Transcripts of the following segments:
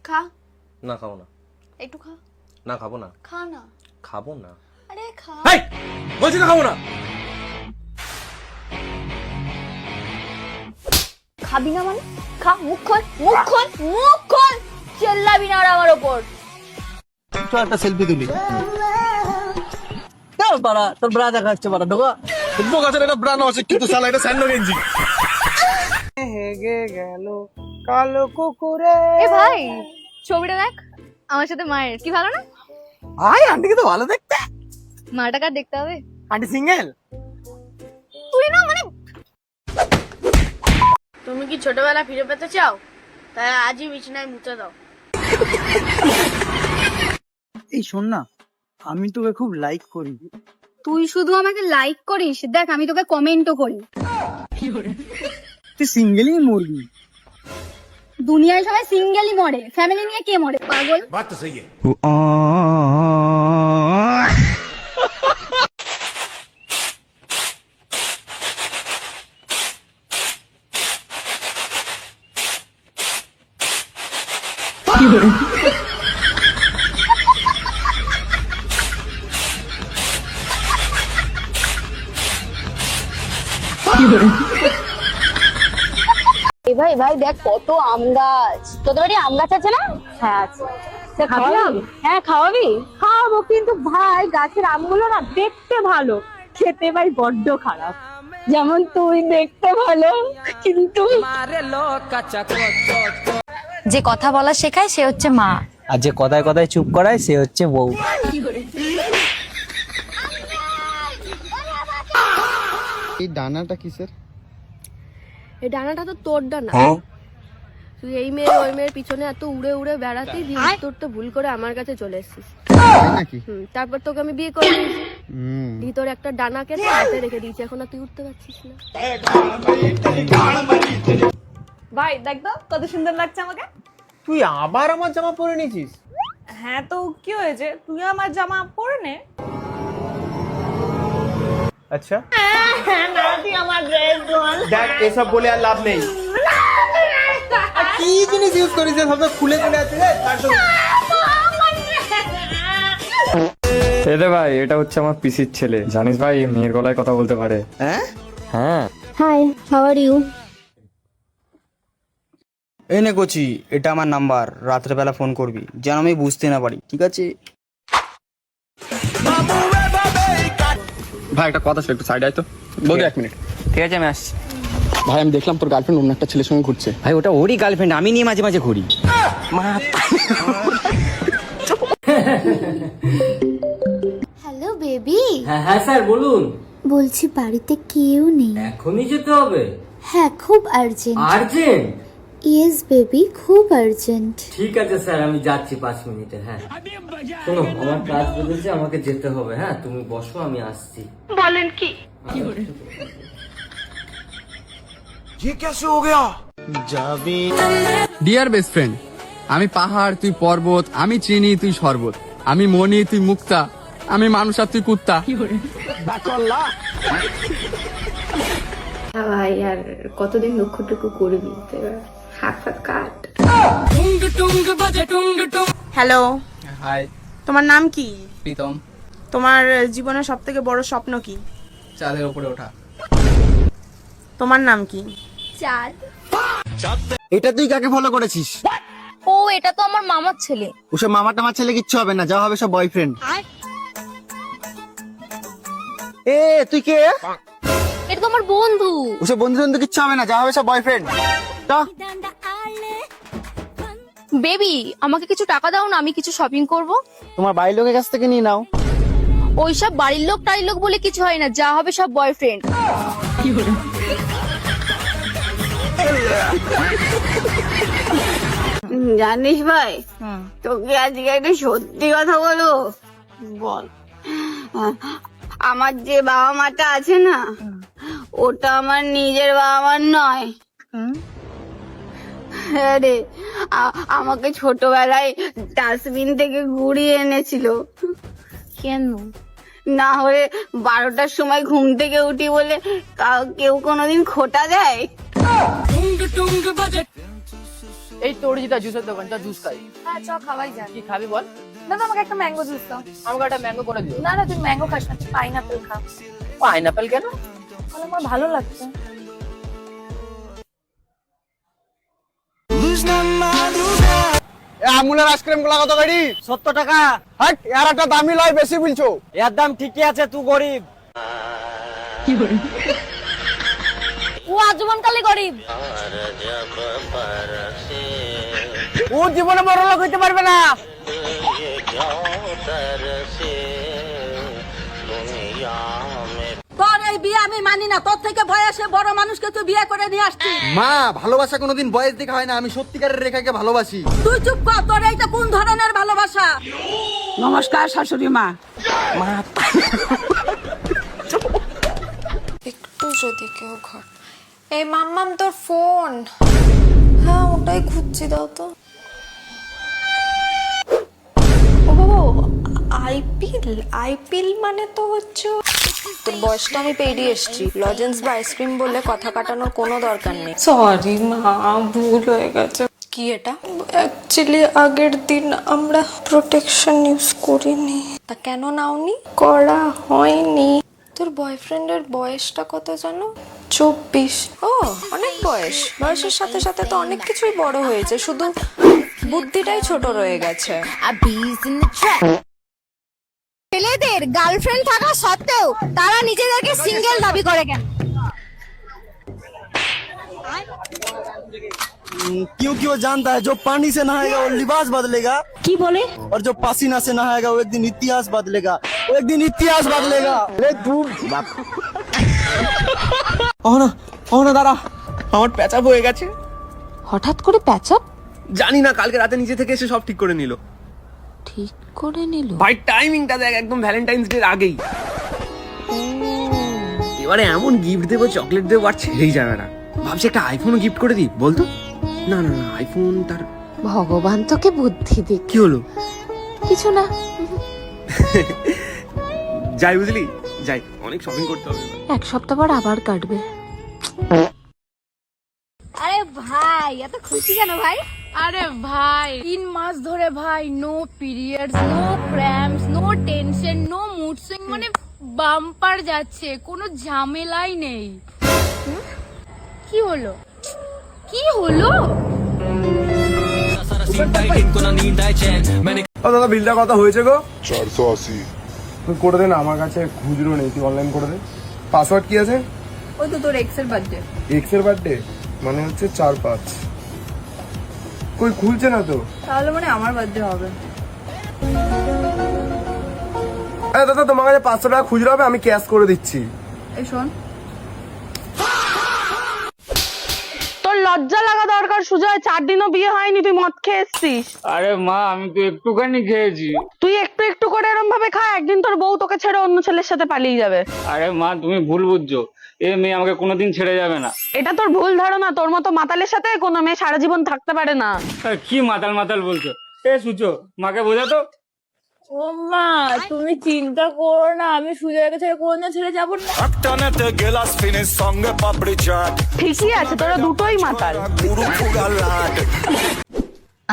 খা। না খাবো না। একটু খা। না খাবো না। খা না। খাবো না। আরে খা। এই বলছি না খাবো না। খাবি না মানে খা, মুখ খোল, মুখ খোল, মুখ খোল, চেল্লাবি না আর আমার ওপর। চল একটা সেলফি তুলি। বাড়া তোর ব্রা দেখাচ্ছে বাড়া ঢোকা বোকাচোদা, এটা ব্রা নয় কিন্তু শালা এটা স্যান্ডো গেঞ্জি। হেগে গেল কালো কুকুরে। এ ভাই ছবিটা দেখ আমার সাথে মায়ের, কি ভালো না? আয় আন্টিকে তো ভালো দেখতে। মাটাকে আর দেখতে হবে? Aunty single? তুই না মানে তুমি কি ছোটবেলা ফিরে পেতে চাও? তাই আজই বিছানায় মুতে দাও। এই শোন না, আমি তোকে খুব লাইক করি। তুই শুধু আমাকে লাইক করিস, দেখ আমি তোকে কমেন্টও করি। তুই সিঙ্গেলই মরবি। দুনিয়ায় সবাই সিঙ্গেলই মরে, ফ্যামিলি নিয়ে কে মরে পাগল? বাত তো সহি है। ভাই ভাই দেখ কত আম গাছ। তোদের বাড়ি আম গাছ আছে না? হ্যাঁ আছে। খাওয়াবি? হ্যাঁ খাওয়াবি? খাওয়াবো, কিন্তু ভাই গাছের আমগুলো না দেখতে ভালো, খেতে ভাই বড্ড খারাপ। যেমন তুই দেখতে ভালো কিন্তু যে কথা বলা শেখায় সে হচ্ছে মা, আর যে কথায় কথায় চুপ করায় সে হচ্ছে বউ। এই ডানাটা কিসের? এই ডানাটা তো তোর ডানা। তুই এই মেয়ে ওই মেয়ের পিছনে এত উড়ে উড়ে বেড়াতে তোর তো ভুল করে আমার কাছে চলে এসেছিস। তাই নাকি? তারপর তোকে আমি বিয়ে করে নিয়েছি, ভিতরে একটা ডানা কেটে হাতে রেখে দিয়েছি, এখন আর তুই উঠতে পারছিস না। ভাই দেখ তো কত সুন্দর লাগছে আমাকে। তুই আবার আমার জামা পরে নিয়েছিস? হ্যাঁ তো কি হয়েছে, তুই আমার জামা পরে নে। আচ্ছা তুই আমার ড্রেস ধোল। দেখ এসব বলে আর লাভ নেই। কি জিনিস ইউজ করিস যে সব খুলে খুলে আছে রে? এদে ভাই, এটা হচ্ছে আমার পিসির ছেলে। জানিস ভাই মেয়ের গলায় কথা বলতে পারে। হ্যাঁ হ্যাঁ। Hi, how are you? এই নে কোচি, এটা আমার নাম্বার। রাত্রেবেলা ফোন করবি যেন আমি বুঝতে না পারি, ঠিক আছে? ভাই একটা কথা ছিল, একটু সাইড আয় তো। বলবি 1 মিনিট? ঠিক আছে আমি আসছি। ভাই আমি দেখলাম তোর গার্লফ্রেন্ড অন্য একটা ছেলের সঙ্গে ঘুরছে। ভাই ওটা ওরই গার্লফ্রেন্ড, আমি নিয়ে মাঝে মাঝে ঘুরি। Hello baby. হ্যাঁ হ্যাঁ স্যার বলুন। বলছি বাড়িতে কেউ নেই। এখনই যেতে হবে? হ্যাঁ খুব আর্জেন্ট। আর্জেন্ট? ইয়েস বেবি, খুব আর্জেন্ট। ঠিক আছে স্যার, আমি যাচ্ছি 5 মিনিটে। হ্যাঁ শোনো, আমার কাজ বেঁধেছে, আমাকে যেতে হবে। হ্যাঁ তুমি বসো, আমি আসছি। বলেন কি? ডিয়ার বেস্ট ফ্রেন্ড, আমি পাহাড় তুই পর্বত, আমি চিনি তুই শরবত, আমি মনি তুই মুক্তা, আমি মানুষ আর তুই কুত্তা। ভাই আর কতদিন লক্ষ্যটুকু করবি, হাত ফাত কাট। Hello, high. তোমার নাম কি? প্রীতম। তোমার জীবনের সব থেকে বড় স্বপ্ন কি? চাঁদের উপরে ওঠা। তোমার নাম কি? চাঁদ। এটা তুই কাকে ফলো করেছিস? ও এটা তো আমার মামার ছেলে। ওসব মামা টামার ছেলে কিচ্ছু হবে না, যা হবে সব বয়ফ্রেন্ড। এ তুই কে? এটা তো আমার বন্ধু। ওসব বন্ধু বন্ধু কিচ্ছু হবে না, যা হবে সব বয়ফ্রেন্ড। বেবি আমাকে কিছু টাকা দাও না, আমি কিছু শপিং করব। তোমার বাড়ির লোকের কাছ থেকে নিয়ে নাও। ওইসব বাড়ির লোক টাড়ির লোক বলে কিছু হয় না, যা হবে সব বয়ফ্রেন্ড। জানিস ভাই, তোকে আজকে একটা সত্যি কথা বলো। বল। আমার যে বাবা মাটা আছে না, ওটা আমার নিজের বাবা মার নয়। হ্যাঁ রে, আমাকে ছোটবেলায় ডাস্টবিন থেকে ঘুরিয়ে এনেছিল। কেন? না হলে 12টার সময় ঘুম থেকে উঠি বলে কেউ কোনোদিন খোটা দেয়? এই তোর যেটা জুসের দোকান, যা জুস খাই। হ্যাঁ চ খাওয়াই যান। কি খাবি বল? দাদা আমাকে একটা ম্যাঙ্গো জুস দাও। আমাকে একটা ম্যাঙ্গো করে দিও। না না তুই ম্যাঙ্গো খাস না, তুই পাইনাপেল খা। পাইনাপেল কেন? তাহলে আমার ভালো লাগছে। আমুলের আইসক্রিম গুলা কত গাড়ি? 70 টাকা। হাট, এর একটা দামি লয়, বেশি বলছো। এর দাম ঠিকই আছে, তুই গরিব। ও আজীবন কালে গরিব। ও জীবনে বড় লোক হইতে পারবে না। তোর এই বিয়ে আমি মানি না, তোর থেকে বয়সে বড় মানুষকে তুই বিয়ে করে নিয়ে আসছিস। মা, ভালোবাসা কোনোদিন বয়স দেখা হয় না, আমি সত্যিকারের রেখাকে ভালোবাসি। তুই চুপ কর, তোর এইটা কোন ধরনের ভালোবাসা? নমস্কার শাশুড়ি মা। একটু যদি কেউ ঘর। এই মাম্মাম তোর ফোন। হ্যাঁ ওটাই খুঁজছি, দাও তো। ও বাবা, আইপিএল মানে তো হচ্ছে তোর বয়সটা আমি পেরিয়ে এসছি। লজেন্স বা আইসক্রিম বলে কথা কাটানোর কোনো দরকার নেই। সরি মা, ভুল হয়ে গেছে। কি এটা? অ্যাকচুয়ালি আগের দিন আমরা প্রোটেকশন ইউজ করিনি। তা কেন নাওনি? করা হয়নি। তোর বয়ফ্রেন্ডের বয়সটা কত জানো? 24। ও অনেক বয়স। বয়সের সাথে সাথে তো অনেক কিছুই বড় হয়েছে, শুধু বুদ্ধিটাই ছোট রয়ে গেছে। ছেলেদের গার্লফ্রেন্ড থাকা সত্ত্বেও তারা নিজেদেরকে সিঙ্গেল দাবি করে কেন? क्योंकि वो जानता है जो पानी से नहाएगा वो लिबास बदलेगा। কি বলে? और जो पसीना से नहाएगा वो एक दिन इतिहास बदलेगा। वो एक दिन इतिहास बदलेगा। ले तू না দাঁড়া, আমার প্যাচাপ হয়ে গেছে। হঠাৎ করে প্যাচআপ জানি না, কালকে রাতে নিজে থেকে এসে সব ঠিক করে নিল। ঠিক করে নিল? ভাই টাইমিংটা দেখ, একদম ভ্যালেন্টাইন্স ডে আগেই। এবারে এমন গিফট দেবো, চকলেট দেবো, আর ছেড়েই যাবে না। ভাবছি একটা আইফোনও গিফট করে দিই, বলতো? না না না, আইফোন তার। ভগবান তোকে বুদ্ধি দিক। কি হলো? কিছু না। যাই, বুঝলি, যাই, অনেক শপিং করতে হবে। এক সপ্তাহ পর আবার কাটবে। আরে ভাই এত খুশি কেন ভাই? আরে ভাই 3 মাস ধরে ভাই no periods, no cramps, no tension, no mood swing, মানে বাম্পার যাচ্ছে, কোনো ঝামেলাই নেই। কি হলো? কি হলো? দাদা বিলটা কথা হয়েছে গো? 480। তুই করে দে না, আমার কাছে খুচরো নেই, তুই অনলাইন করে দে। পাসওয়ার্ড কি আছে? ওই তো তোর এক্স এর বার্থডে। এক্স এর বার্থডে মানে হচ্ছে 4-5। কই খুলছে না তো। তাহলে মানে আমার বার্থডে হবে। আরে দাদা, তোমার কাছে 500 টাকা খুচরো হবে, আমি ক্যাশ করে দিচ্ছি। এই শোন, তোর লজ্জা লাগা দরকার সুজয়, 4 দিনও বিয়ে হয়নি তুই মদ খেয়ে এসছিস। আরে মা, আমি তো একটুখানি খেয়েছি। তুই একটু একটু করে এরকম ভাবে খা, একদিন তোর বউ তোকে ছেড়ে অন্য ছেলের সাথে পালিয়ে যাবে। আরে মা, তুমি ভুল বুঝছো, এ মেয়ে আমাকে কোনোদিন ছেড়ে যাবে না। এটা তোর ভুল ধারণা, তোর মতো মাতালের সাথে কোনো মেয়ে সারা জীবন থাকতে পারে না। কি মাতাল মাতাল বলছো? এ সুচো, মাকে বোঝাতো। ও মা তুমি চিন্তা করো না, আমি সুজয়কে ছেড়ে কোনদিন ছেড়ে যাবো না। ঠিকই আছে, তোরা দুটোই মাতাল।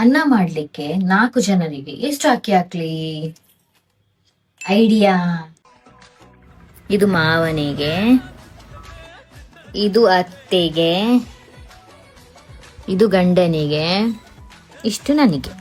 ಅನ್ನ ಮಾಡ್ಲಿಕ್ಕೆ 4 ಜನರಿಗೆ ಎಷ್ಟು ಅಕ್ಕಿ ಹಾಕ್ಲಿ? ಐಡಿಯಾ. ಇದು ಮಾವನಿಗೆ, ಇದು ಅತ್ತೆಗೆ, ಇದು ಗಂಡನಿಗೆ, ಇಷ್ಟು ನನಗೆ.